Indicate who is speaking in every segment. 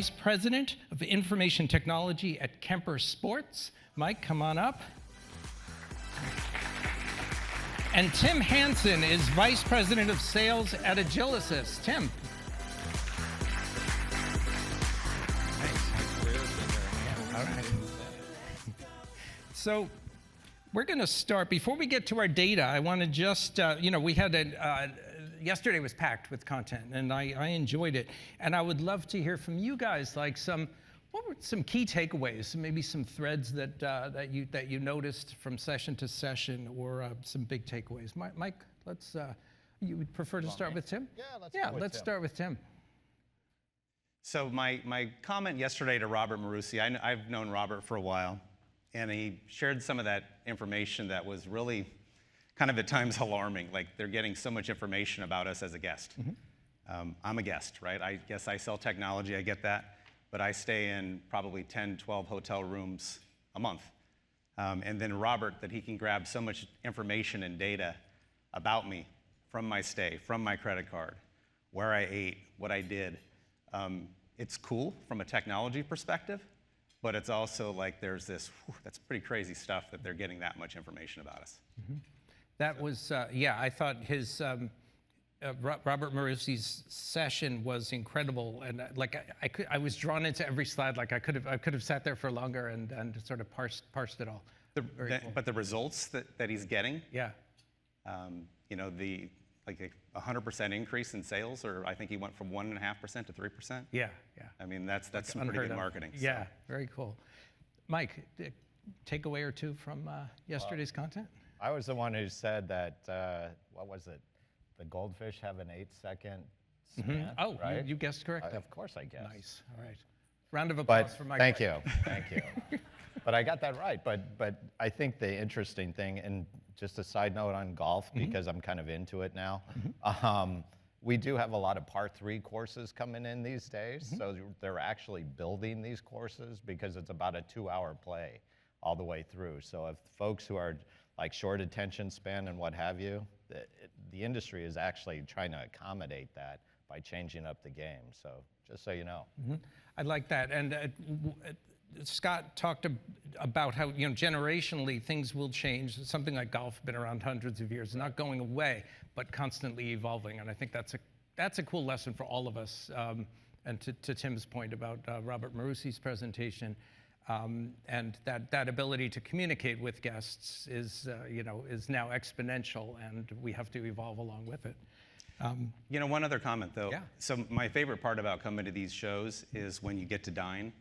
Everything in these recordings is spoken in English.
Speaker 1: Vice President of Information Technology at Kemper Sports. Mike, come on up. And Tim Hansen is Vice President of Sales at Agilysys. Tim. All right. So we're going to start. Before we get to our data, I want to just, we had yesterday was packed with content, and I enjoyed it. And I would love to hear from you guys, like what were some key takeaways, maybe some threads that you noticed from session to session, or some big takeaways. Mike, you would prefer to start with Tim? Let's start with Tim.
Speaker 2: So my comment yesterday to Robert Marusi, I've known Robert for a while, and he shared some of that information that was really kind of at times alarming. Like, they're getting so much information about us as a guest. Mm-hmm. I'm a guest, right? I guess I sell technology, I get that. But I stay in probably 10, 12 hotel rooms a month. And then Robert, that he can grab so much information and data about me from my stay, from my credit card, where I ate, what I did. It's cool from a technology perspective, but it's also like there's this, that's pretty crazy stuff that they're getting that much information about us.
Speaker 1: Mm-hmm. That was, I thought his, Robert Marusi's session was incredible, and I was drawn into every slide. Like I could have sat there for longer and sort of parsed it all.
Speaker 2: But the results that he's getting,
Speaker 1: yeah,
Speaker 2: the 100% increase in sales, or I think he went from 1.5% to 3%.
Speaker 1: Yeah.
Speaker 2: I mean, that's some pretty good marketing.
Speaker 1: Yeah, so. Very cool. Mike, takeaway or two from yesterday's content?
Speaker 3: I was the one who said that. What was it? The goldfish have an 8-second span.
Speaker 1: Mm-hmm. Oh,
Speaker 3: right?
Speaker 1: you guessed correctly.
Speaker 3: Of course I guessed.
Speaker 1: Nice. All right. Round of applause for Mike.
Speaker 3: Thank you. But I got that right. But I think the interesting thing, and just a side note on golf, mm-hmm. because I'm kind of into it now, mm-hmm. We do have a lot of par 3 courses coming in these days. Mm-hmm. So they're actually building these courses because it's about a 2-hour play all the way through. So if folks who are like short attention span and what have you, the industry is actually trying to accommodate that by changing up the game. So just so you know.
Speaker 1: Mm-hmm. I like that. And Scott talked about how, generationally things will change. Something like golf, been around hundreds of years, not going away, but constantly evolving. And I think that's a cool lesson for all of us. And to Tim's point about Robert Marusi's presentation, and that ability to communicate with guests is now exponential, and we have to evolve along with it.
Speaker 2: One other comment though.
Speaker 1: Yeah.
Speaker 2: So my favorite part about coming to these shows is when you get to dine,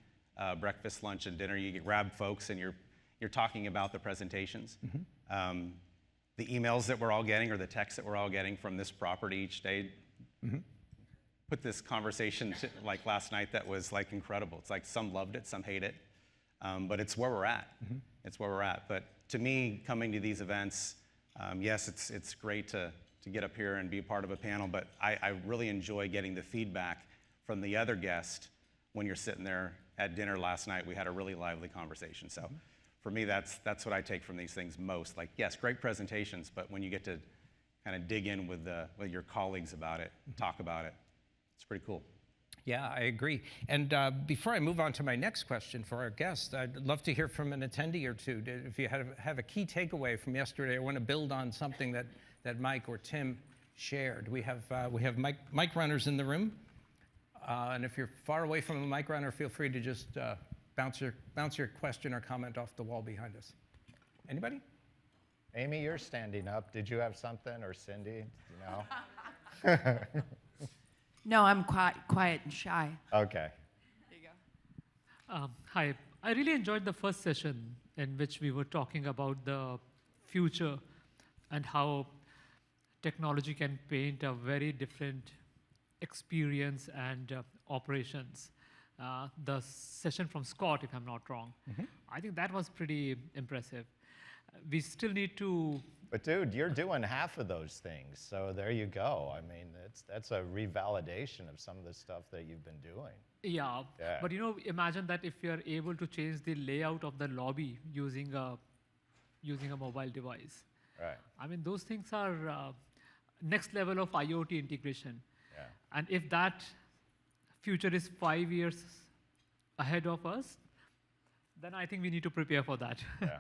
Speaker 2: breakfast, lunch, and dinner. You grab folks and you're talking about the presentations. Mm-hmm. The emails that we're all getting, or the texts that we're all getting from this property each day. Mm-hmm. Put this conversation like last night that was like incredible. It's like some loved it, some hate it. But it's where we're at. Mm-hmm. It's where we're at. But to me, coming to these events, yes, it's great to get up here and be a part of a panel, but I really enjoy getting the feedback from the other guest when you're sitting there at dinner last night. We had a really lively conversation. So mm-hmm. for me, that's what I take from these things most. Like, yes, great presentations, but when you get to kind of dig in with your colleagues about it, mm-hmm. talk about it, it's pretty cool.
Speaker 1: Yeah, I agree. And before I move on to my next question for our guest, I'd love to hear from an attendee or two. If you have a key takeaway from yesterday, or want to build on something that Mike or Tim shared. We have mic runners in the room, and if you're far away from a mic runner, feel free to just bounce your question or comment off the wall behind us. Anybody?
Speaker 3: Amy, you're standing up. Did you have something, or Cindy? No.
Speaker 4: No, I'm quiet and shy.
Speaker 3: Okay.
Speaker 4: There you go.
Speaker 5: Hi. I really enjoyed the first session in which we were talking about the future and how technology can paint a very different experience and operations. The session from Scott, if I'm not wrong, mm-hmm. I think that was pretty impressive. We still need to...
Speaker 3: But dude, you're doing half of those things, so there you go. I mean, that's a revalidation of some of the stuff that you've been doing.
Speaker 5: Yeah. But imagine that if you're able to change the layout of the lobby using a mobile device.
Speaker 3: Right.
Speaker 5: I mean, those things are next level of IoT integration.
Speaker 3: Yeah.
Speaker 5: And if that future is 5 years ahead of us, then I think we need to prepare for that.
Speaker 3: Yeah.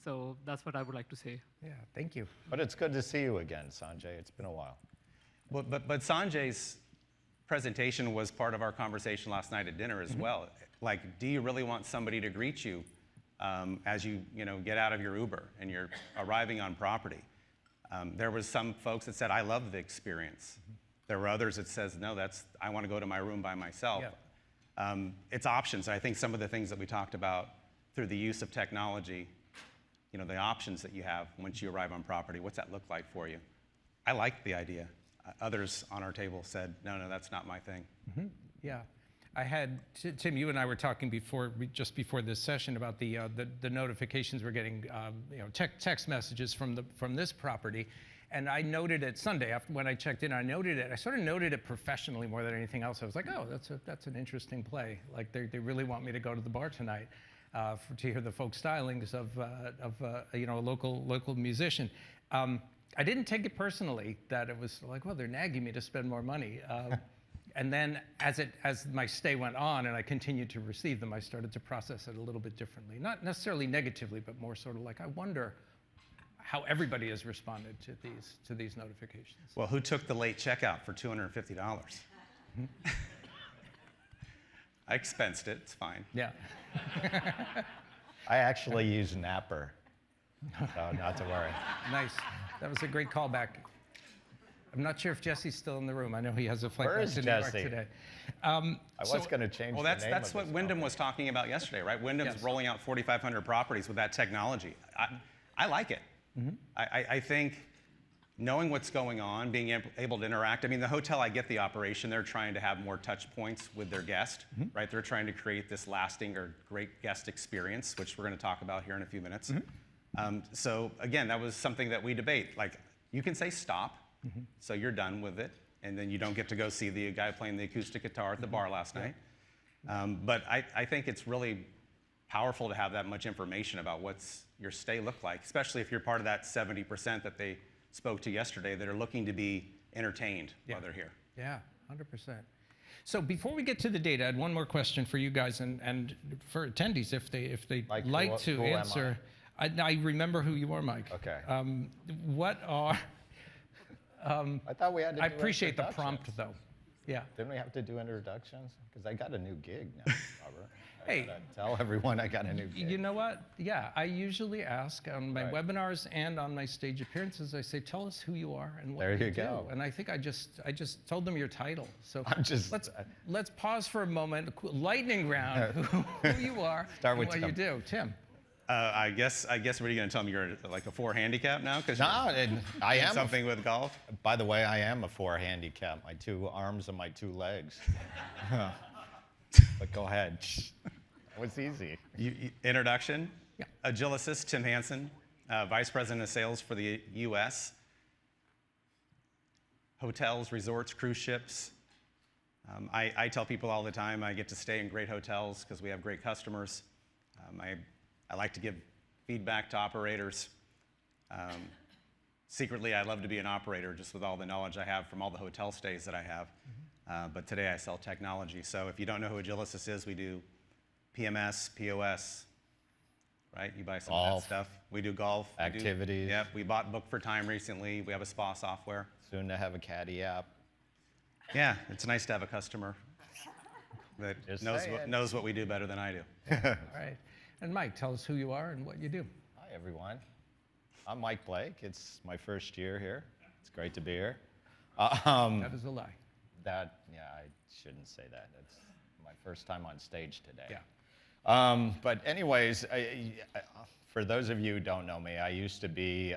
Speaker 5: So that's what I would like to say.
Speaker 1: Yeah, thank you.
Speaker 3: But it's good to see you again, Sanjay. It's been a while.
Speaker 2: Well, but Sanjay's presentation was part of our conversation last night at dinner as well. Like, do you really want somebody to greet you as you get out of your Uber and you're arriving on property? There was some folks that said, I love the experience. There were others that says, no, I want to go to my room by myself.
Speaker 1: Yeah.
Speaker 2: It's options. I think some of the things that we talked about through the use of technology, the options that you have once you arrive on property, what's that look like for you? I liked the idea. Others on our table said, no, that's not my thing.
Speaker 1: Yeah. I had, Tim, you and I were talking just before this session about the notifications we're getting, text messages from this property. And I noted it Sunday when I checked in. I sort of noted it professionally more than anything else. I was like, oh, that's an interesting play. Like they really want me to go to the bar tonight to hear the folk stylings of a local musician. I didn't take it personally that it was like, well, they're nagging me to spend more money. And then as my stay went on and I continued to receive them, I started to process it a little bit differently. Not necessarily negatively, but more sort of like, I wonder how everybody has responded to these notifications.
Speaker 2: Well, who took the late checkout for $250? I expensed it. It's fine.
Speaker 1: Yeah.
Speaker 3: I actually use Napper, so not to worry.
Speaker 1: Nice. That was a great callback. I'm not sure if Jesse's still in the room. I know he has a flight
Speaker 3: Where
Speaker 1: back
Speaker 3: is
Speaker 1: to New York
Speaker 3: Jesse?
Speaker 1: today.
Speaker 3: I was going to change
Speaker 2: Well,
Speaker 3: the name
Speaker 2: that's
Speaker 3: of
Speaker 2: what
Speaker 3: this
Speaker 2: Wyndham
Speaker 3: company.
Speaker 2: was talking about yesterday, right? Wyndham's
Speaker 1: Yes.
Speaker 2: rolling out 4,500 properties with that technology. I like it. I think knowing what's going on, being able to interact. I mean, the hotel, I get the operation. They're trying to have more touch points with their guest, right? They're trying to create this lasting or great guest experience, which we're going to talk about here in a few minutes. So again, that was something that we debate. Like, you can say stop, so you're done with it, and then you don't get to go see the guy playing the acoustic guitar at the bar last night. But I think it's really powerful to have that much information about what's your stay look like, especially if you're part of that 70% that they spoke to yesterday that are looking to be entertained while they're here.
Speaker 1: Yeah, 100%. So before we get to the data, I had one more question for you guys and for attendees if they'd like to
Speaker 3: who am
Speaker 1: answer. I remember who you are, Mike.
Speaker 3: Okay.
Speaker 1: What are...
Speaker 3: I thought we had to
Speaker 1: I
Speaker 3: do
Speaker 1: appreciate the
Speaker 3: introductions.
Speaker 1: prompt, though. Yeah.
Speaker 3: Didn't we have to do introductions? Because I got a new gig now, Robert.
Speaker 1: Hey.
Speaker 3: Gotta tell everyone I got a new gig.
Speaker 1: You know what? Yeah, I usually ask on my
Speaker 3: Right.
Speaker 1: webinars and on my stage appearances, I say, tell us who you are and what
Speaker 3: There you
Speaker 1: do.
Speaker 3: go.
Speaker 1: And I think I just told them your title. So
Speaker 3: I'm just-
Speaker 1: let's pause for a moment, lightning round, who you are
Speaker 3: Start
Speaker 1: and
Speaker 3: with
Speaker 1: what you do. Tim.
Speaker 2: I guess what are you going to tell me? You're like a 4 handicap now? Because
Speaker 3: No, and I am.
Speaker 2: something with golf?
Speaker 3: By the way, I am a 4 handicap. My 2 arms and my 2 legs. But go ahead. That was easy.
Speaker 2: Introduction.
Speaker 1: Yeah.
Speaker 2: Agilysys, Tim Hansen, Vice President of Sales for the U.S. Hotels, resorts, cruise ships. I tell people all the time I get to stay in great hotels because we have great customers. I like to give feedback to operators. Secretly, I love to be an operator just with all the knowledge I have from all the hotel stays that I have. But today I sell technology. So if you don't know who Agilysys is, we do PMS, POS, right? You buy some of
Speaker 3: Golf.
Speaker 2: that stuff. We do golf.
Speaker 3: Activities.
Speaker 2: Yep, we bought Book for Time recently. We have a spa software.
Speaker 3: Soon to have a caddy app.
Speaker 2: Yeah, it's nice to have a customer that
Speaker 3: Just
Speaker 2: knows
Speaker 3: saying.
Speaker 2: knows what we do better than I do.
Speaker 1: All right. And Mike, tell us who you are and what you do.
Speaker 3: Hi, everyone. I'm Mike Blake. It's my first year here. It's great to be here.
Speaker 1: That is a lie.
Speaker 3: I shouldn't say that. It's my first time on stage today.
Speaker 1: Yeah.
Speaker 3: But anyways, for those of you who don't know me, I used to be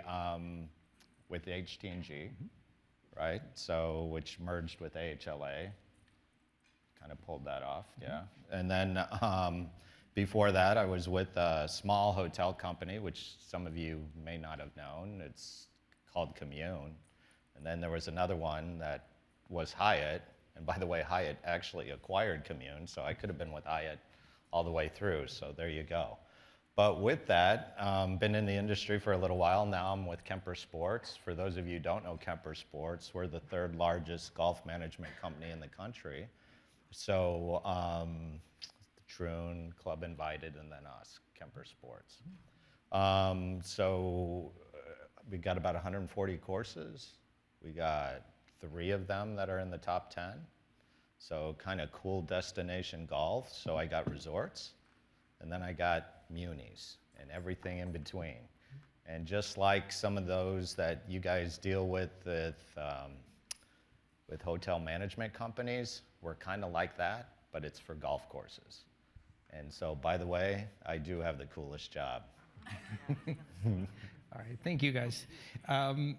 Speaker 3: with HT&G, right? So, which merged with AHLA. Kind of pulled that off, yeah. And then before that, I was with a small hotel company, which some of you may not have known. It's called Commune. And then there was another one that was Hyatt. And by the way, Hyatt actually acquired Commune, so I could have been with Hyatt all the way through. So there you go. But with that, been in the industry for a little while. Now I'm with Kemper Sports. For those of you who don't know Kemper Sports, we're the 3rd largest golf management company in the country. So Troon, Club Invited, and then us, Kemper Sports. We got about 140 courses. We got 3 of them that are in the top 10. So kind of cool destination golf. So I got resorts, and then I got munis and everything in between. And just like some of those that you guys deal with hotel management companies, we're kind of like that, but it's for golf courses. And so, by the way, I do have the coolest job.
Speaker 1: All right, thank you guys. I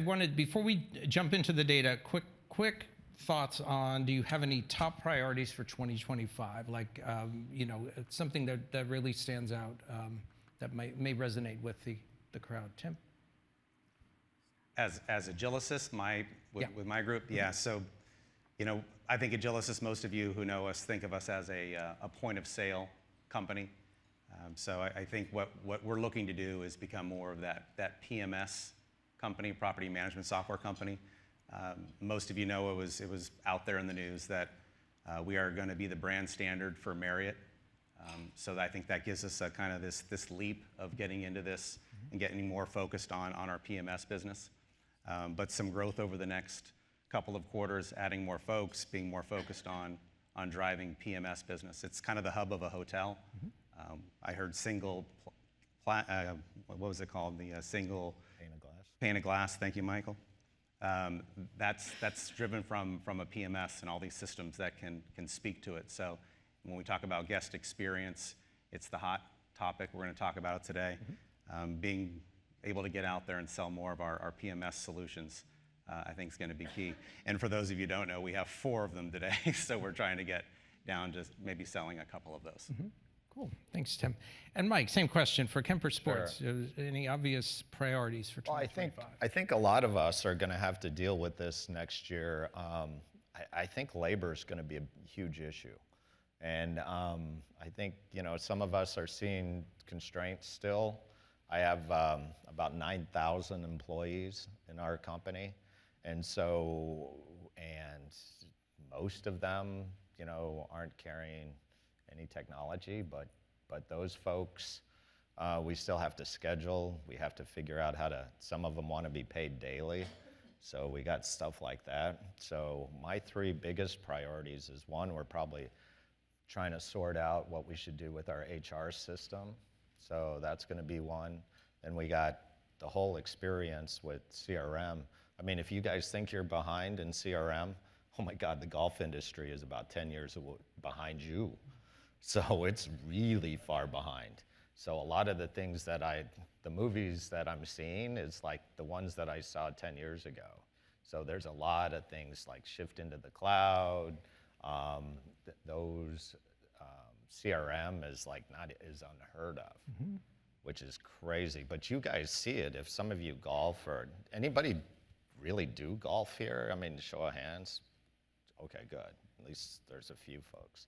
Speaker 1: wanted, before we jump into the data, quick thoughts on, do you have any top priorities for 2025? Like, it's something that really stands out that may resonate with the crowd. Tim?
Speaker 2: As Agilysys, with my group, yeah. So, I think Agilysys, most of you who know us think of us as a point of sale company. So I think what we're looking to do is become more of that PMS company, property management software company. Most of you know it was out there in the news that we are going to be the brand standard for Marriott. So I think that gives us a kind of this leap of getting into this and getting more focused on our PMS business. But some growth over the next couple of quarters, adding more folks, being more focused on driving PMS business. It's kind of the hub of a hotel. I heard what was it called? The single pane of glass. Thank you, Michael. That's driven from a PMS and all these systems that can speak to it. So when we talk about guest experience, it's the hot topic. We're going to talk about it today. Being able to get out there and sell more of our PMS solutions, I think is going to be key. And for those of you who don't know, we have 4 of them today, so we're trying to get down to maybe selling a couple of those.
Speaker 1: Cool, thanks, Tim. And Mike, same question for Kemper Sports. Any obvious priorities for 2025?
Speaker 3: I think a lot of us are going to have to deal with this next year. I think labor is going to be a huge issue. And I think, some of us are seeing constraints still. I have about 9,000 employees in our company. And most of them, aren't carrying any technology, but those folks, we still have to schedule. We have to figure out some of them want to be paid daily. So we got stuff like that. So my 3 biggest priorities is, 1, we're probably trying to sort out what we should do with our HR system. So that's going to be 1. Then we got the whole experience with CRM. I mean, if you guys think you're behind in CRM, oh my God, the golf industry is about 10 years behind you. So it's really far behind. So a lot of the things the movies that I'm seeing is like the ones that I saw 10 years ago. So there's a lot of things like shift into the cloud. CRM is unheard of, which is crazy. But you guys see it. If some of you golf, or anybody really do golf here, I mean, show of hands. Okay, good. At least there's a few folks.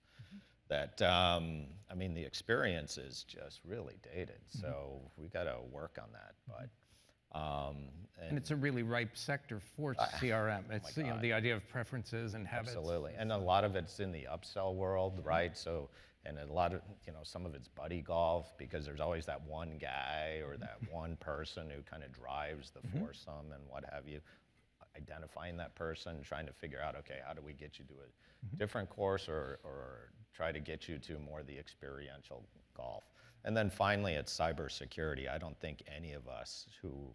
Speaker 3: That, the experience is just really dated. So we got to work on that. But
Speaker 1: and it's a really ripe sector for CRM. It's the idea of preferences and habits.
Speaker 3: Absolutely, and a lot of it's in the upsell world, right? So, and a lot of some of it's buddy golf, because there's always that one guy or that one person who kind of drives the foursome and what have you. Identifying that person, trying to figure out, okay, how do we get you to a different course or try to get you to more the experiential golf. And then finally, it's cybersecurity. I don't think any of us who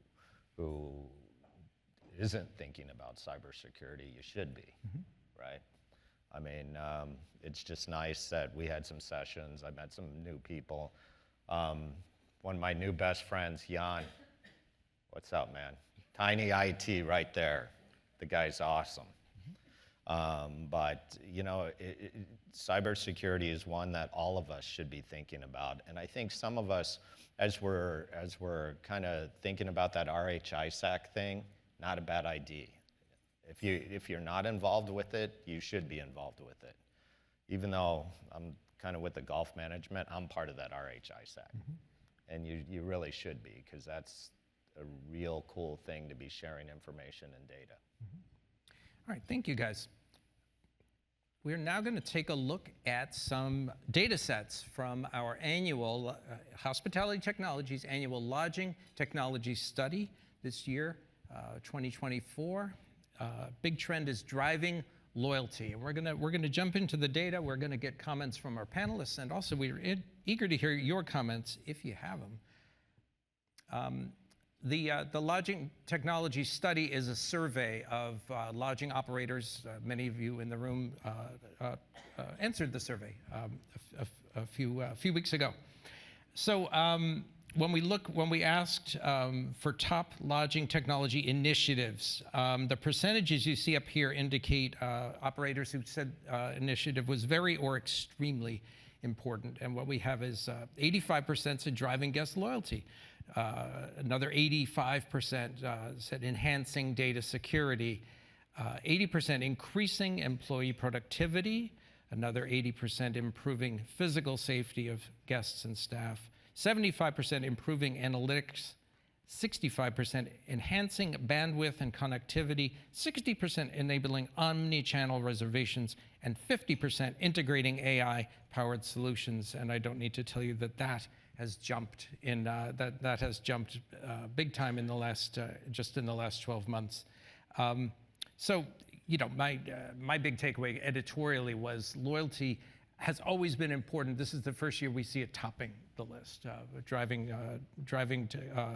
Speaker 3: isn't thinking about cybersecurity, you should be, right? I mean, it's just nice that we had some sessions. I met some new people. One of my new best friends, Jan, what's up, man? Tiny IT right there. The guy's awesome. But cybersecurity is one that all of us should be thinking about. And I think some of us, as we're kind of thinking about that RHISAC thing, not a bad idea. If you're not involved with it, you should be involved with it. Even though I'm kind of with the golf management, I'm part of that RHISAC. And you really should be, because that's a real cool thing to be sharing information and data.
Speaker 1: All right, thank you guys. We're now going to take a look at some data sets from our annual Hospitality Technologies annual lodging technology study this year, 2024. Big trend is driving loyalty. And we're gonna jump into the data. We're going to get comments from our panelists, and also we're eager to hear your comments if you have them. The lodging technology study is a survey of lodging operators. Many of you in the room answered the survey a few weeks ago. So when we asked for top lodging technology initiatives, the percentages you see up here indicate operators who said initiative was very or extremely important. And what we have is 85% said driving guest loyalty. Another 85% said enhancing data security, 80% increasing employee productivity, another 80% improving physical safety of guests and staff, 75% improving analytics, 65% enhancing bandwidth and connectivity, 60% enabling omni-channel reservations, and 50% integrating AI-powered solutions. And I don't need to tell you that that has jumped big time in the last just in the last 12 months. So, you know, my big takeaway editorially was loyalty has always been important. This is the first year we see it topping the list, driving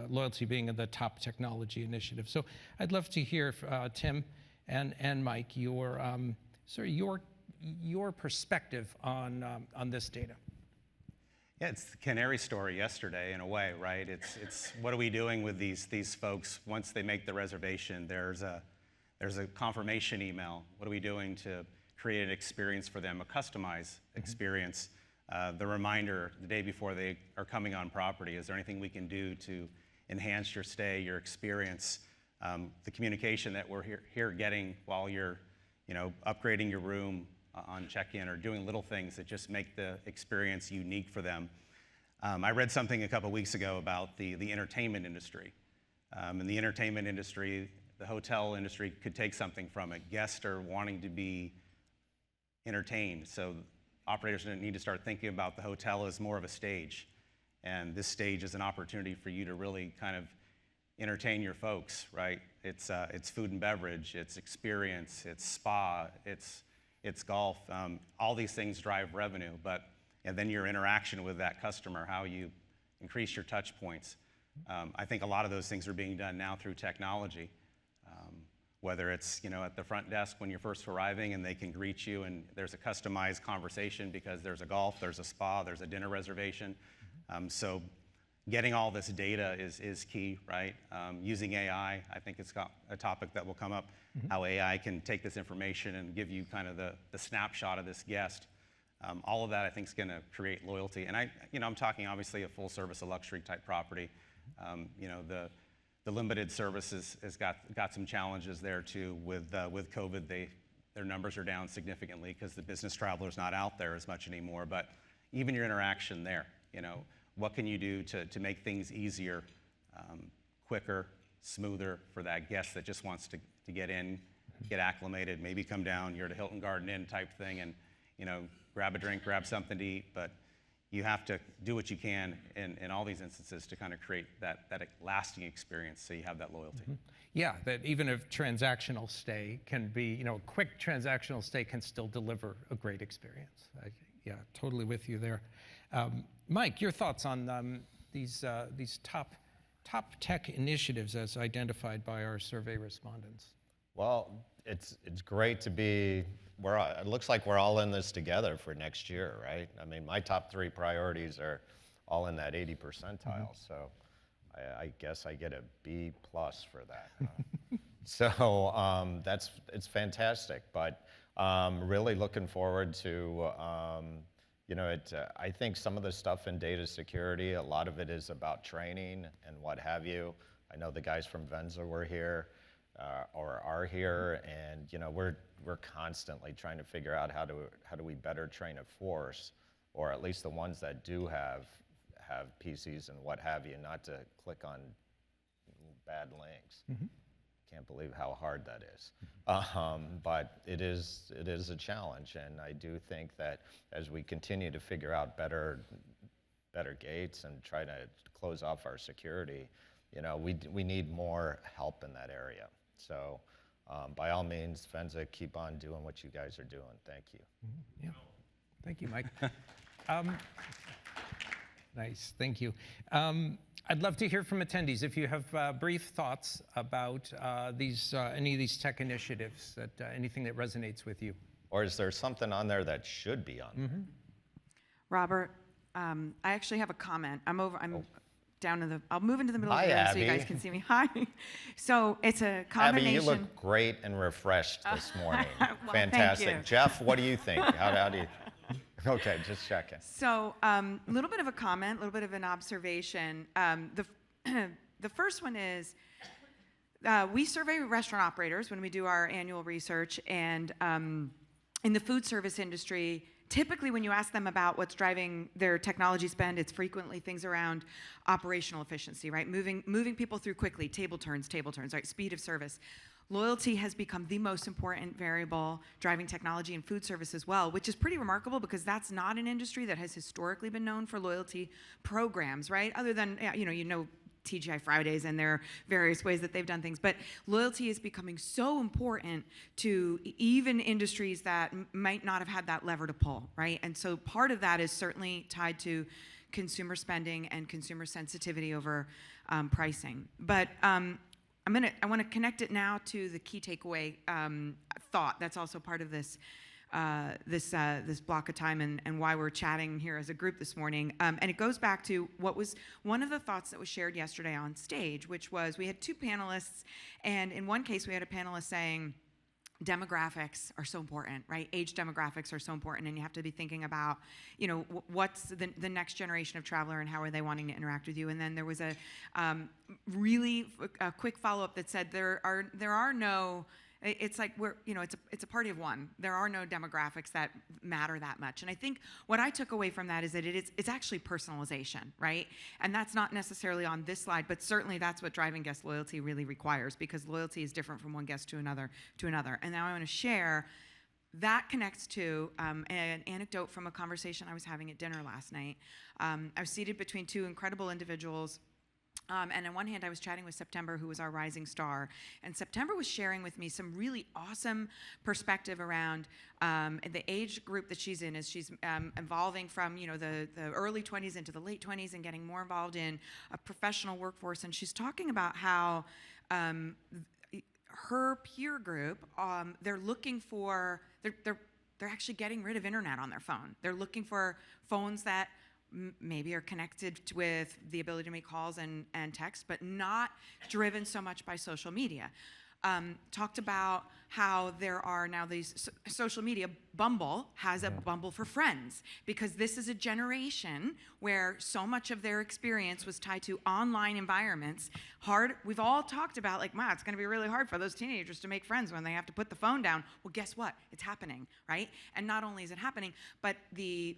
Speaker 1: loyalty being in the top technology initiative. So I'd love to hear Tim and Mike your perspective on this data.
Speaker 2: Yeah, it's the canary story yesterday in a way, right? It's what are we doing with these folks once they make the reservation? There's a confirmation email. What are we doing to create an experience for them, a customized experience? The reminder the day before they are coming on property. Is there anything we can do to enhance your stay, your experience? The communication that we're here getting while you're, you know, upgrading your room on check-in or doing little things that just make the experience unique for them. I read something a couple weeks ago about the entertainment industry. In the entertainment industry, the hotel industry could take something from it. Guests are wanting to be entertained, so operators need to start thinking about the hotel as more of a stage. And this stage is an opportunity for you to really kind of entertain your folks, right? It's food and beverage, it's experience, it's spa, it's golf. All these things drive revenue, and then your interaction with that customer, how you increase your touch points. I think a lot of those things are being done now through technology. Whether it's, you know, at the front desk when you're first arriving and they can greet you and there's a customized conversation because there's a golf, there's a spa, there's a dinner reservation. So getting all this data is key, right? Using AI, I think it's got a topic that will come up, how AI can take this information and give you kind of the snapshot of this guest. All of that I think is gonna create loyalty. And I'm talking obviously a full service, a luxury type property. You know, the limited services has got some challenges there too. With COVID, their numbers are down significantly because the business traveler is not out there as much anymore. But even your interaction there, you know, what can you do to make things easier, quicker, smoother for that guest that just wants to get in, get acclimated, maybe come down, you're at a Hilton Garden Inn type thing, and, you know, grab a drink, grab something to eat. But you have to do what you can in all these instances to kind of create that lasting experience so you have that loyalty.
Speaker 1: Yeah, that even if transactional stay can be, you know, a quick transactional stay can still deliver a great experience. Yeah, totally with you there. Mike, your thoughts on these top tech initiatives as identified by our survey respondents?
Speaker 3: Well, it's great to be. It looks like we're all in this together for next year, right? I mean, my top 3 priorities are all in that 80 percentile. So I guess I get a B+ for that. So it's fantastic. But really looking forward to. You know, I think some of the stuff in data security, a lot of it is about training and what have you. I know the guys from Venza were here, or are here, and you know we're constantly trying to figure out how do we better train a force, or at least the ones that do have PCs and what have you, not to click on bad links. can't believe how hard that is. But it is a challenge, and I do think that as we continue to figure out better gates and try to close off our security, we need more help in that area. So by all means, Fenza, keep on doing what you guys are doing. Thank you.
Speaker 1: Yeah. Thank you, Mike. Nice, thank you. I'd love to hear from attendees if you have brief thoughts about any of these tech initiatives, anything that resonates with you.
Speaker 3: Or is there something on there that should be on there?
Speaker 4: Robert, I actually have a comment. I'm down in the. I'll move into the middle
Speaker 3: Hi,
Speaker 4: of the room so you
Speaker 3: Abby.
Speaker 4: guys can see me. Hi. So it's a
Speaker 3: Abby,
Speaker 4: combination.
Speaker 3: you look great and refreshed this morning.
Speaker 4: Well, thank
Speaker 3: Fantastic.
Speaker 4: you.
Speaker 3: Jeff, what do you think? How do you? Okay, just checking.
Speaker 4: So a little bit of a comment, a little bit of an observation. The first one is we survey restaurant operators when we do our annual research, and in the food service industry, typically when you ask them about what's driving their technology spend, it's frequently things around operational efficiency, right? Moving people through quickly, table turns, right? Speed of service. Loyalty has become the most important variable driving technology in food service as well, which is pretty remarkable because that's not an industry that has historically been known for loyalty programs, right? Other than, TGI Fridays and their various ways that they've done things. But loyalty is becoming so important to even industries that might not have had that lever to pull, right? And so part of that is certainly tied to consumer spending and consumer sensitivity over pricing. But I want to connect it now to the key takeaway thought that's also part of this this block of time and why we're chatting here as a group this morning. And it goes back to what was one of the thoughts that was shared yesterday on stage, which was we had two panelists, and in one case we had a panelist saying, demographics are so important, right? Age demographics are so important, and you have to be thinking about, what's the next generation of traveler and how are they wanting to interact with you. And then there was a really quick follow-up that said there are no. It's like it's a party of one. There are no demographics that matter that much. And I think what I took away from that is that it's actually personalization, right? And that's not necessarily on this slide, but certainly that's what driving guest loyalty really requires, because loyalty is different from one guest to another. And now I want to share that connects to an anecdote from a conversation I was having at dinner last night. I was seated between two incredible individuals. And on one hand, I was chatting with September, who was our rising star. And September was sharing with me some really awesome perspective around the age group that she's in as she's evolving from, the early 20s into the late 20s and getting more involved in a professional workforce. And she's talking about how her peer group, they're looking for, they're actually getting rid of internet on their phone. They're looking for phones that maybe are connected with the ability to make calls and text, but not driven so much by social media. Talked about how there are now these social media. Bumble has a Bumble for Friends, because this is a generation where so much of their experience was tied to online environments. We've all talked about it's going to be really hard for those teenagers to make friends when they have to put the phone down. Well, guess what? It's happening, right? And not only is it happening, but the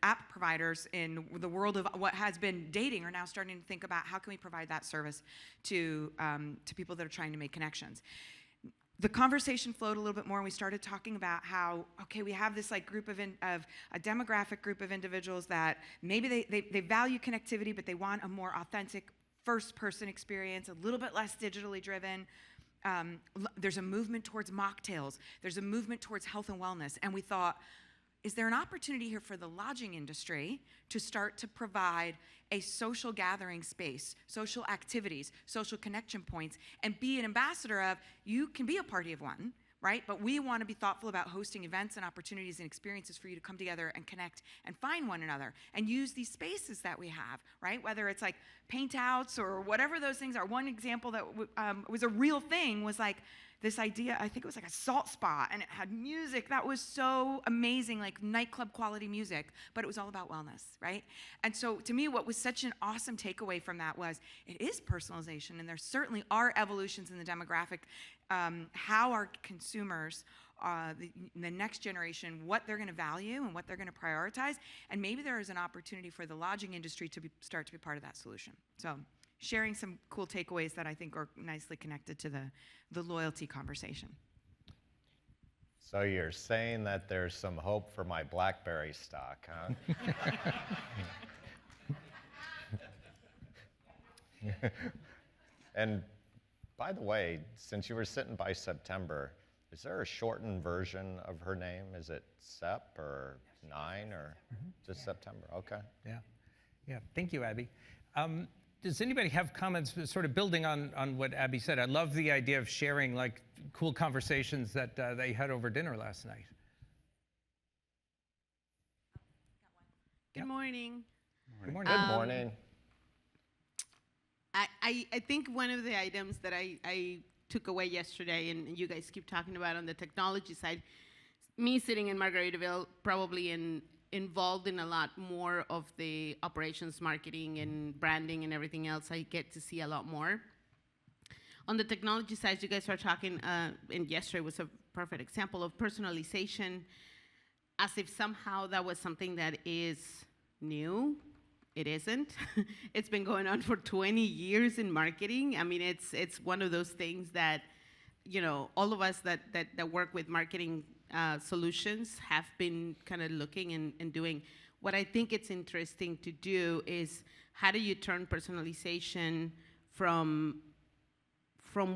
Speaker 4: app providers in the world of what has been dating are now starting to think about how can we provide that service to people that are trying to make connections. The conversation flowed a little bit more, and we started talking about how, we have this group of a demographic group of individuals that maybe they value connectivity, but they want a more authentic first-person experience, a little bit less digitally driven. There's a movement towards mocktails. There's a movement towards health and wellness. And we thought, is there an opportunity here for the lodging industry to start to provide a social gathering space, social activities, social connection points, and be an ambassador of, you can be a party of one, right? But we want to be thoughtful about hosting events and opportunities and experiences for you to come together and connect and find one another and use these spaces that we have, right? Whether it's paint outs or whatever those things are. One example that was a real thing was this idea, I think it was a salt spa, and it had music that was so amazing, nightclub quality music, but it was all about wellness, right? And so to me, what was such an awesome takeaway from that was it is personalization, and there certainly are evolutions in the demographic, how our consumers, the next generation, what they're going to value and what they're going to prioritize, and maybe there is an opportunity for the lodging industry to start to be part of that solution. So sharing some cool takeaways that I think are nicely connected to the loyalty conversation.
Speaker 3: So you're saying that there's some hope for my BlackBerry stock, huh? And by the way, since you were sitting by September, is there a shortened version of her name? Is it Sep or 9 or just September? Okay.
Speaker 1: Yeah, yeah. Thank you, Abby. Does anybody have comments sort of building on what Abby said? I love the idea of sharing like cool conversations that they had over dinner last night.
Speaker 6: Good morning.
Speaker 1: Good morning.
Speaker 3: Good morning.
Speaker 6: I think one of the items that I took away yesterday, and you guys keep talking about on the technology side, me sitting in Margaritaville, probably involved in a lot more of the operations, marketing, and branding and everything else, I get to see a lot more. On the technology side, you guys are talking, and yesterday was a perfect example of personalization, as if somehow that was something that is new. It isn't. It's been going on for 20 years in marketing. I mean, it's one of those things that, you know, all of us that work with marketing solutions have been kind of looking and doing. What I think it's interesting to do is how do you turn personalization from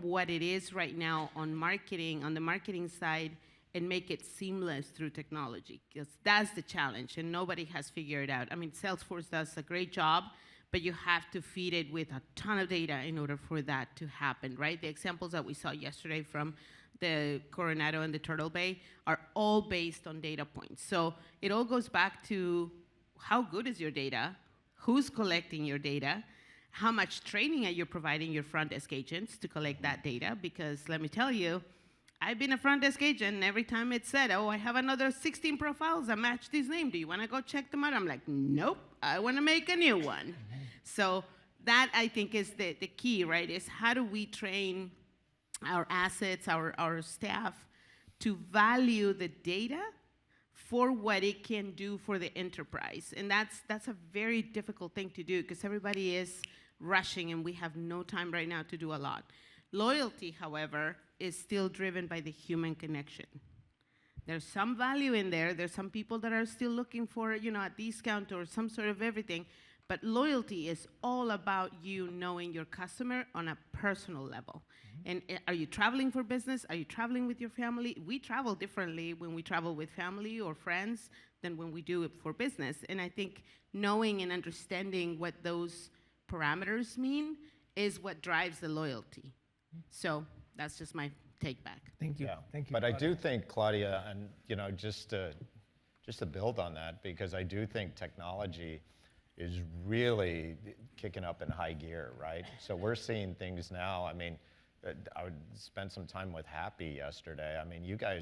Speaker 6: what it is right now on the marketing side, and make it seamless through technology, because that's the challenge, and nobody has figured it out. I mean, Salesforce does a great job, but you have to feed it with a ton of data in order for that to happen, right? The examples that we saw yesterday from the Coronado and the Turtle Bay are all based on data points. So it all goes back to how good is your data, who's collecting your data, how much training are you providing your front desk agents to collect that data, because let me tell you, I've been a front desk agent, and every time it said, oh, I have another 16 profiles that match this name. Do you want to go check them out? I'm like, nope, I want to make a new one. So that, I think, is the key, right, is how do we train our assets, our staff, to value the data for what it can do for the enterprise. And that's a very difficult thing to do, because everybody is rushing, and we have no time right now to do a lot. Loyalty, however, is still driven by the human connection. There's some value in there. There's some people that are still looking for, you know, a discount or some sort of everything. But loyalty is all about you knowing your customer on a personal level. And are you traveling for business? Are you traveling with your family? We travel differently when we travel with family or friends than when we do it for business. And I think knowing and understanding what those parameters mean is what drives the loyalty. So that's just my take back.
Speaker 1: Thank you.
Speaker 3: Yeah.
Speaker 1: Thank you.
Speaker 3: But I
Speaker 1: Claudia.
Speaker 3: do think, Claudia, and you know, just to build on that, because I do think technology is really kicking up in high gear, right? So we're seeing things now. I mean, I would spend some time with Happy yesterday. I mean,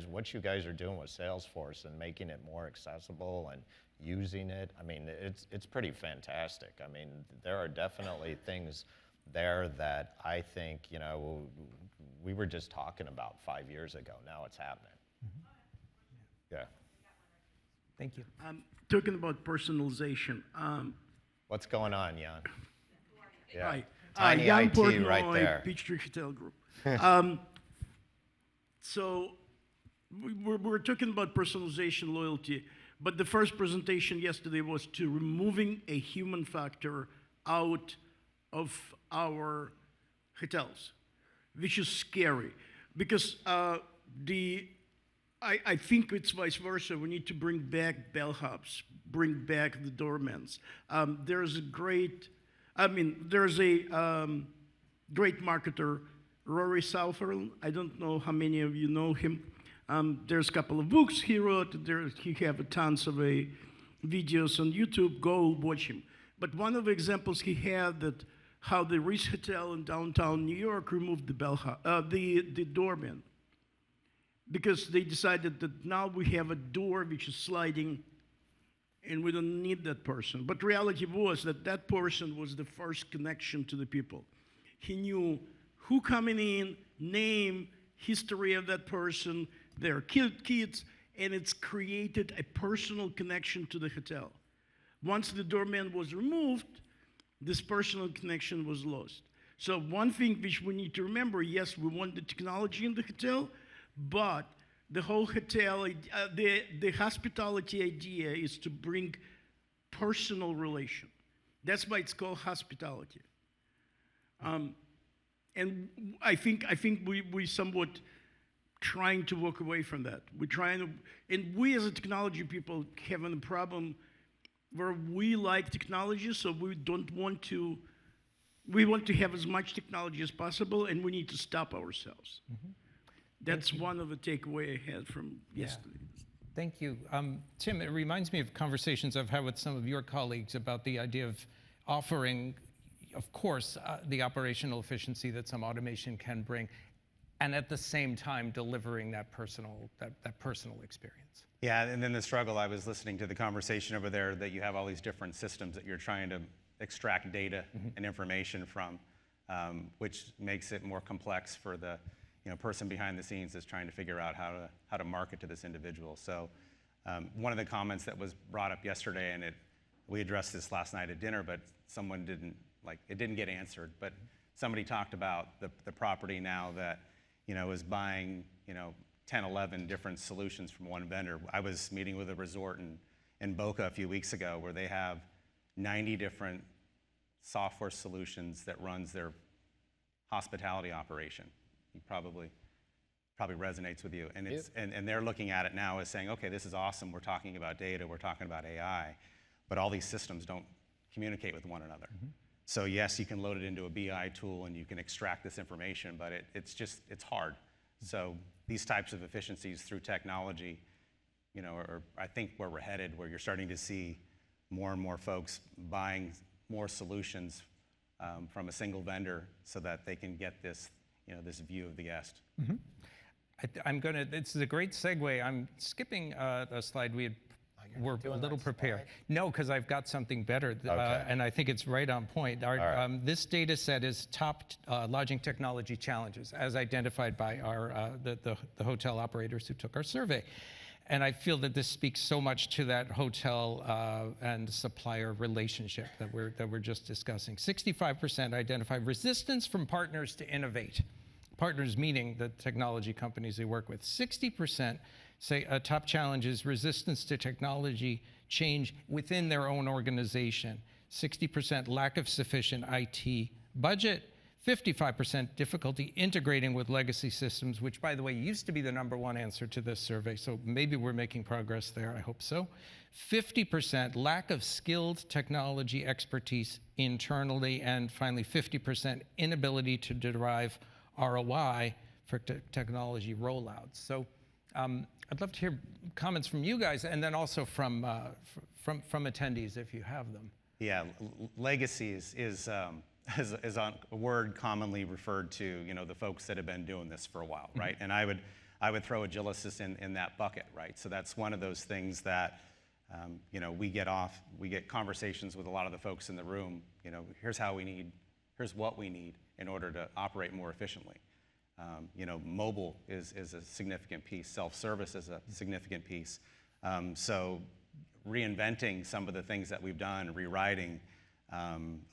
Speaker 3: what you guys are doing with Salesforce and making it more accessible and using it, I mean, it's pretty fantastic. I mean, there are definitely things there that I think, you know, we were just talking about 5 years ago. Now it's happening. Yeah.
Speaker 1: Thank you.
Speaker 7: Talking about personalization.
Speaker 3: What's going on, Jan? Yeah.
Speaker 7: Hi.
Speaker 3: Tiny
Speaker 7: Jan
Speaker 3: IT
Speaker 7: Portnoy,
Speaker 3: right there.
Speaker 7: Peachtree Hotel Group. So we're talking about personalization, loyalty, but the first presentation yesterday was to removing a human factor out of our hotels, which is scary, because I think it's vice versa. We need to bring back bellhops, bring back the doormans. There's a great marketer, Rory Southern. I don't know how many of you know him. There's a couple of books he wrote. He have tons of videos on YouTube. Go watch him. But one of the examples he had that how the Ritz Hotel in downtown New York removed the doorman, because they decided that now we have a door which is sliding and we don't need that person. But reality was that person was the first connection to the people. He knew who coming in, name, history of that person, their kids, and it's created a personal connection to the hotel. Once the doorman was removed, this personal connection was lost. So one thing which we need to remember, yes, we want the technology in the hotel, but the whole hotel, the hospitality idea is to bring personal relation. That's why it's called hospitality. And I think we somewhat trying to walk away from that. We're trying to, and we as a technology people having a problem where we like technology, so we don't want to, we want to have as much technology as possible, and we need to stop ourselves. That's one of the takeaway I had from yesterday.
Speaker 1: Thank you. Tim, it reminds me of conversations I've had with some of your colleagues about the idea of offering, of course, the operational efficiency that some automation can bring, and at the same time delivering that personal experience.
Speaker 2: Yeah, and then the struggle, I was listening to the conversation over there that you have all these different systems that you're trying to extract data and information from, which makes it more complex for the person behind the scenes is trying to figure out how to market to this individual. So one of the comments that was brought up yesterday, and we addressed this last night at dinner, but someone didn't, it didn't get answered, but somebody talked about the property now that is buying 10, 11 different solutions from one vendor. I was meeting with a resort in Boca a few weeks ago where they have 90 different software solutions that runs their hospitality operation. It probably resonates with you. And and they're looking at it now as saying, okay, this is awesome. We're talking about data, we're talking about AI, but all these systems don't communicate with one another. So yes, you can load it into a BI tool and you can extract this information, but it's hard. So these types of efficiencies through technology, are I think where we're headed, where you're starting to see more and more folks buying more solutions from a single vendor so that they can get this view of the guest.
Speaker 1: This is a great segue. I'm skipping a slide we're a little prepared. No, because I've got something better, and I think it's right on point. This data set is top lodging technology challenges as identified by the hotel operators who took our survey. And I feel that this speaks so much to that hotel and supplier relationship that we're just discussing. 65% identify resistance from partners to innovate. Partners meaning the technology companies they work with. 60% say a top challenge is resistance to technology change within their own organization. 60% lack of sufficient IT budget. 55% difficulty integrating with legacy systems, which, by the way, used to be the #1 answer to this survey, so maybe we're making progress there, I hope so. 50% lack of skilled technology expertise internally, and finally 50% inability to derive ROI for technology rollouts. So I'd love to hear comments from you guys, and then also from attendees if you have them.
Speaker 2: Yeah, legacy is a word commonly referred to, the folks that have been doing this for a while, right? And I would throw Agilicis in that bucket, right? So that's one of those things that, we get conversations with a lot of the folks in the room, here's what we need in order to operate more efficiently. Mobile is a significant piece, self-service is a significant piece. So reinventing some of the things that we've done, rewriting,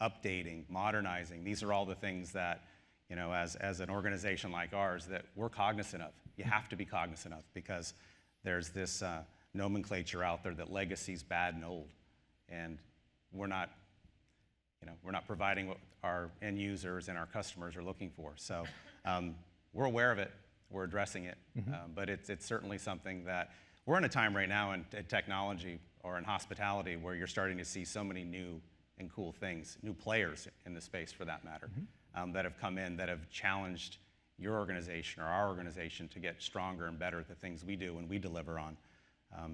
Speaker 2: updating, modernizing. These are all the things that, as an organization like ours, that we're cognizant of. You have to be cognizant of, because there's this nomenclature out there that legacy's bad and old, and we're not providing what our end users and our customers are looking for. So we're aware of it, we're addressing it, but it's certainly something that we're in a time right now in technology or in hospitality where you're starting to see so many new and cool things, new players in the space for that matter, that have come in that have challenged your organization or our organization to get stronger and better at the things we do and we deliver on.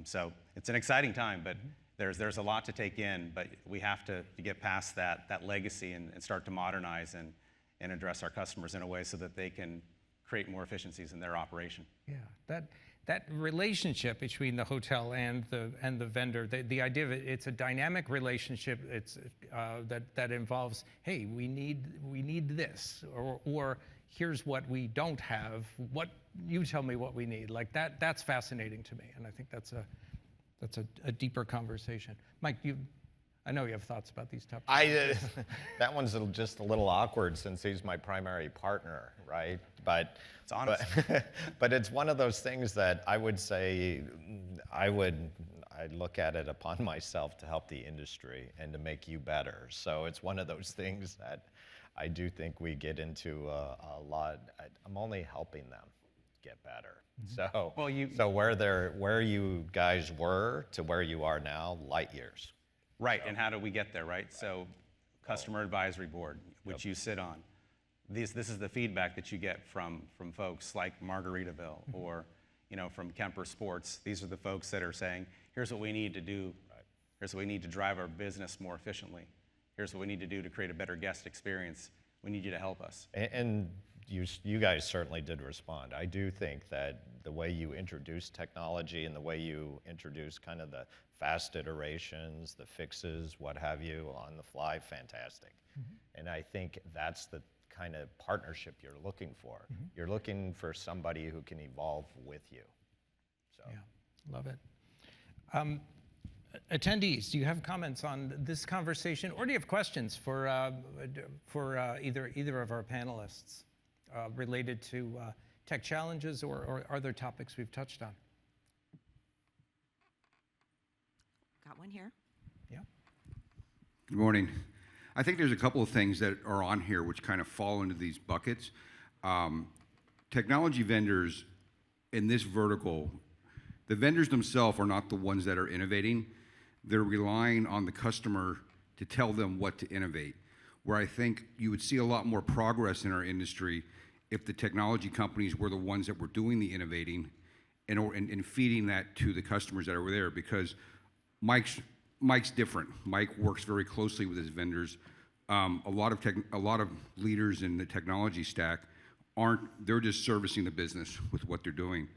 Speaker 2: So it's an exciting time, but there's a lot to take in, but we have to get past that legacy and start to modernize and address our customers in a way so that they can create more efficiencies in their operation.
Speaker 1: Yeah, that relationship between the hotel and the vendor, the idea of it's a dynamic relationship. It's that involves, hey, we need this, or here's what we don't have. What you tell me what we need. Like that's fascinating to me, and I think that's a deeper conversation. Mike, you. I know you have thoughts about these topics.
Speaker 3: That one's just a little awkward since he's my primary partner, right? But
Speaker 2: It's honest.
Speaker 3: but it's one of those things that I would say I'd look at it upon myself to help the industry and to make you better. So it's one of those things that I do think we get into a lot. I'm only helping them get better. So
Speaker 2: Well,
Speaker 3: so where you guys were to where you are now, light years.
Speaker 2: Right, and how do we get there, right? So, customer advisory board, which you sit on. This is the feedback that you get from folks like Margaritaville or, from Kemper Sports. These are the folks that are saying, here's what we need to do. Here's what we need to drive our business more efficiently. Here's what we need to do to create a better guest experience. We need you to help us.
Speaker 3: And you guys certainly did respond. I do think that the way you introduce technology and the way you introduce kind of the fast iterations, the fixes, what have you, on the fly, fantastic. And I think that's the kind of partnership you're looking for. You're looking for somebody who can evolve with you. So.
Speaker 1: Yeah, love it. Attendees, do you have comments on this conversation, or do you have questions for either of our panelists related to tech challenges or other topics we've touched on?
Speaker 4: Got one here.
Speaker 1: Yeah.
Speaker 8: Good morning. I think there's a couple of things that are on here which kind of fall into these buckets. Technology vendors in this vertical, the vendors themselves are not the ones that are innovating. They're relying on the customer to tell them what to innovate. Where I think you would see a lot more progress in our industry if the technology companies were the ones that were doing the innovating and feeding that to the customers that are there, because Mike's different. Mike works very closely with his vendors. A lot of leaders in the technology stack they're just servicing the business with what they're doing.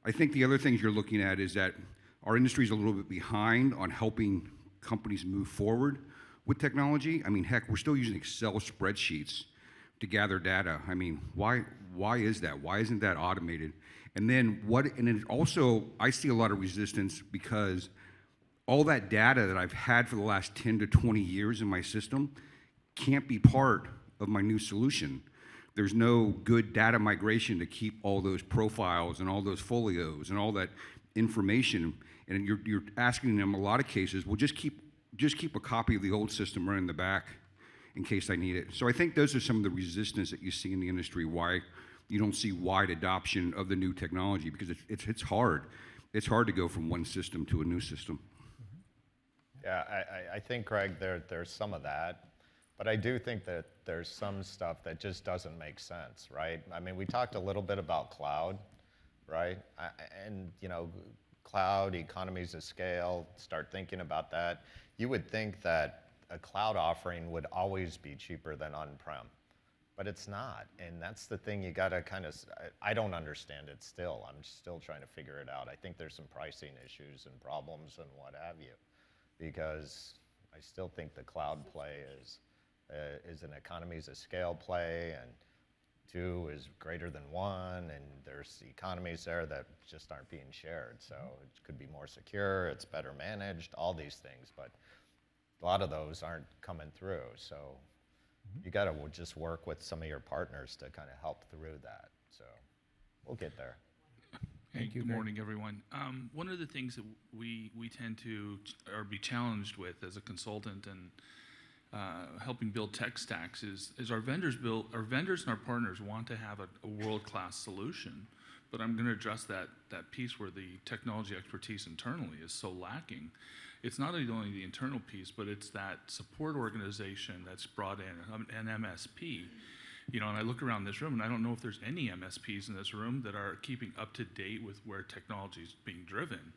Speaker 8: I think the other things you're looking at is that our industry is a little bit behind on helping companies move forward with technology. I mean, heck, we're still using Excel spreadsheets to gather data. I mean, why is that? Why isn't that automated? And then also, I see a lot of resistance because all that data that I've had for the last 10 to 20 years in my system can't be part of my new solution. There's no good data migration to keep all those profiles and all those folios and all that information. And you're asking them a lot of cases, well, just keep a copy of the old system running in the back in case I need it. So I think those are some of the resistance that you see in the industry, why you don't see wide adoption of the new technology, because it's hard. It's hard to go from one system to a new system.
Speaker 3: Yeah, I think, Greg, there's some of that, but I do think that there's some stuff that just doesn't make sense, right? I mean, we talked a little bit about cloud, right? And cloud, economies of scale, start thinking about that. You would think that a cloud offering would always be cheaper than on-prem, but it's not. And that's the thing you gotta I don't understand it still. I'm still trying to figure it out. I think there's some pricing issues and problems and what have you, because I still think the cloud play is an economies of scale play, and 2 is greater than 1, and there's economies there that just aren't being shared. So it could be more secure, it's better managed, all these things, but a lot of those aren't coming through. So you got to just work with some of your partners to kind of help through that. So we'll get there.
Speaker 9: Hey, good morning, everyone. One of the things that we tend to or be challenged with as a consultant and helping build tech stacks is our vendors and our partners want to have a world-class solution, but I'm going to address that piece where the technology expertise internally is so lacking. It's not only the internal piece, but it's that support organization that's brought in, an MSP. And I look around this room, and I don't know if there's any MSPs in this room that are keeping up to date with where technology is being driven.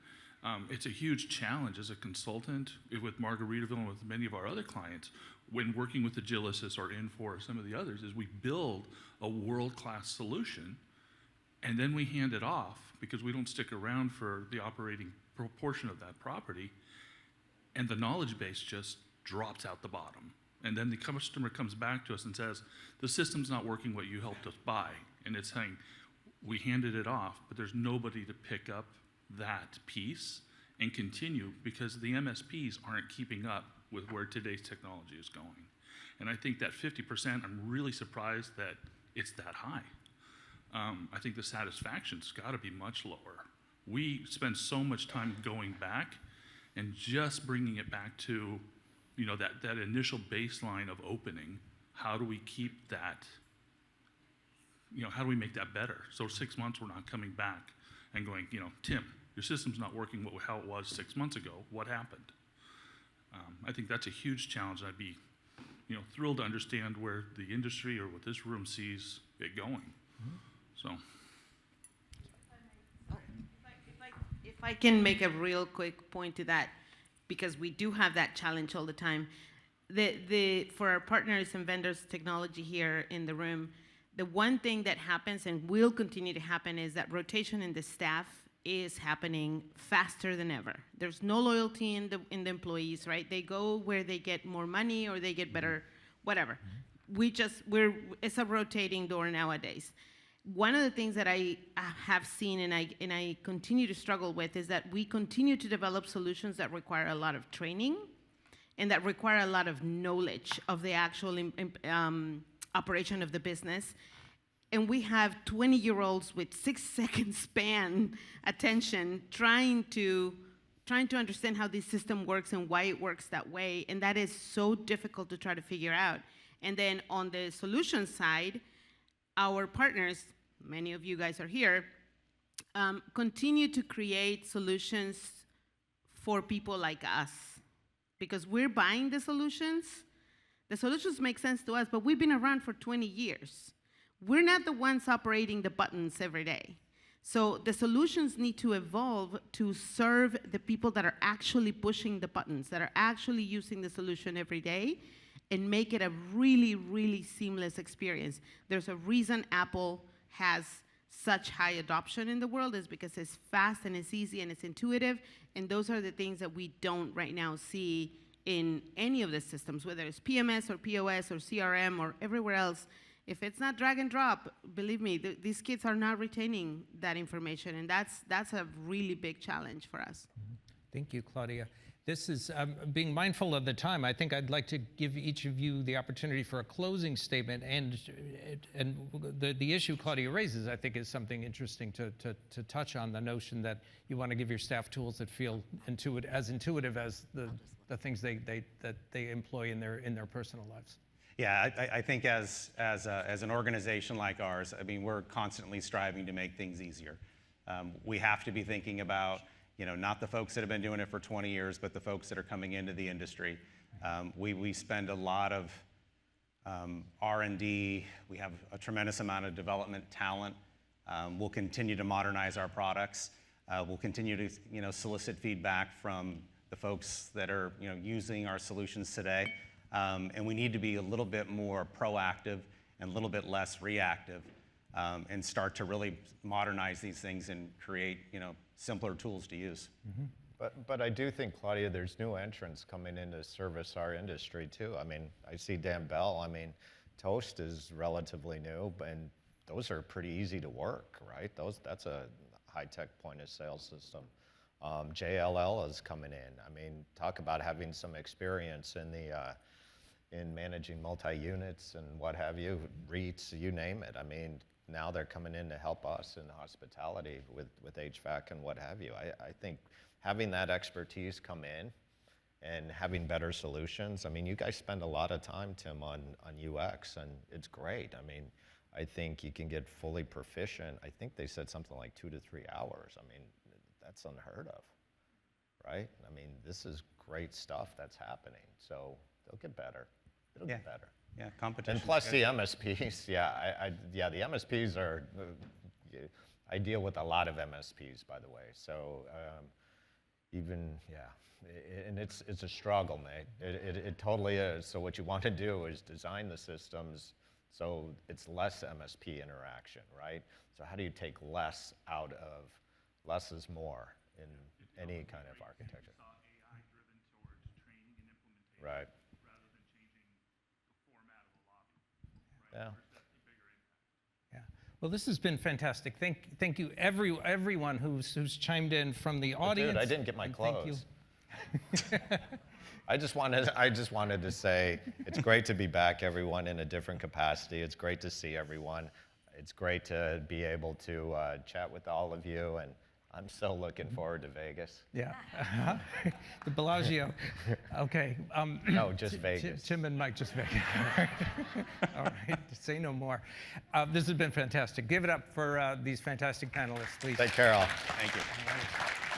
Speaker 9: It's a huge challenge as a consultant with Margaritaville and with many of our other clients when working with Agilysys or Infor or some of the others, is we build a world-class solution, and then we hand it off because we don't stick around for the operating proportion of that property, and the knowledge base just drops out the bottom. And then the customer comes back to us and says, the system's not working what you helped us buy. And it's saying, we handed it off, but there's nobody to pick up that piece and continue because the MSPs aren't keeping up with where today's technology is going. And I think that 50%, I'm really surprised that it's that high. I think the satisfaction's got to be much lower. We spend so much time going back and just bringing it back to, you know, that initial baseline of opening. How do we keep that, you know, how do we make that better? So 6 months we're not coming back and going, you know, Tim, your system's not working how it was 6 months ago. What happened? I think that's a huge challenge. I'd be, you know, thrilled to understand where the industry or what this room sees it going. So.
Speaker 6: If I can make a real quick point to that, because we do have that challenge all the time. For our partners and vendors, technology here in the room, the one thing that happens and will continue to happen is that rotation in the staff is happening faster than ever. There's no loyalty in the employees, right? They go where they get more money or they get better, whatever. It's a rotating door nowadays. One of the things that I have seen and I continue to struggle with is that we continue to develop solutions that require a lot of training and that require a lot of knowledge of the actual operation of the business. And we have 20-year-olds with 6-second span attention trying to understand how this system works and why it works that way. And that is so difficult to try to figure out. And then on the solution side, our partners, many of you guys are here, continue to create solutions for people like us. Because we're buying the solutions make sense to us, but we've been around for 20 years. We're not the ones operating the buttons every day. So the solutions need to evolve to serve the people that are actually pushing the buttons, that are actually using the solution every day, and make it a really, really seamless experience. There's a reason Apple has such high adoption in the world, is because it's fast and it's easy and it's intuitive, and those are the things that we don't right now see in any of the systems, whether it's PMS or POS or CRM or everywhere else. If it's not drag and drop, believe me, these kids are not retaining that information, and that's a really big challenge for us.
Speaker 1: Thank you, Claudia. This is, being mindful of the time, I think I'd like to give each of you the opportunity for a closing statement. And the issue Claudia raises, I think, is something interesting to touch on, the notion that you want to give your staff tools that feel as intuitive as the things that they employ in their personal lives.
Speaker 2: Yeah, I think as an organization like ours, I mean, we're constantly striving to make things easier. We have to be thinking about, you know, not the folks that have been doing it for 20 years, but the folks that are coming into the industry. We spend a lot of R&D. We have a tremendous amount of development talent. We'll continue to modernize our products. We'll continue to, you know, solicit feedback from the folks that are, you know, using our solutions today. And we need to be a little bit more proactive and a little bit less reactive, and start to really modernize these things and create, you know, simpler tools to use.
Speaker 3: Mm-hmm. But I do think, Claudia, there's new entrants coming in to service our industry too. I mean, I see Dan Bell. I mean, Toast is relatively new, and those are pretty easy to work, right? That's a high-tech point-of-sale system. JLL is coming in. I mean, talk about having some experience in managing multi-units and what have you, REITs, you name it. I mean, now they're coming in to help us in hospitality with HVAC and what have you. I think having that expertise come in and having better solutions. I mean, you guys spend a lot of time, Tim, on UX, and it's great. I mean, I think you can get fully proficient. I think they said something like 2 to 3 hours. I mean, that's unheard of, right? I mean, this is great stuff that's happening. So they'll get better. It'll get better.
Speaker 2: Yeah, competition.
Speaker 3: And plus the MSPs, the MSPs are, I deal with a lot of MSPs, by the way. So and it's a struggle, mate. It totally is. So what you want to do is design the systems so it's less MSP interaction, right? So how do you take less out of, less is more in any kind of architecture.
Speaker 9: AI-driven towards training and implementation.
Speaker 3: Right.
Speaker 9: Rather than changing the format of a lobby. Right?
Speaker 3: Yeah.
Speaker 9: Where's that bigger impact?
Speaker 1: Yeah. Well, this has been fantastic. Thank you, everyone who's chimed in from the audience.
Speaker 3: Dude, I didn't get my
Speaker 1: And thank you.
Speaker 3: clothes. I just wanted to say it's great to be back, everyone, in a different capacity. It's great to see everyone. It's great to be able to chat with all of you, and I'm so looking forward to Vegas.
Speaker 1: Yeah. The Bellagio. Okay.
Speaker 3: No, just Vegas.
Speaker 1: Tim and Mike, just Vegas. All right. Say no more. This has been fantastic. Give it up for these fantastic panelists, please.
Speaker 3: Take care, all.
Speaker 2: Thank you.
Speaker 1: All right.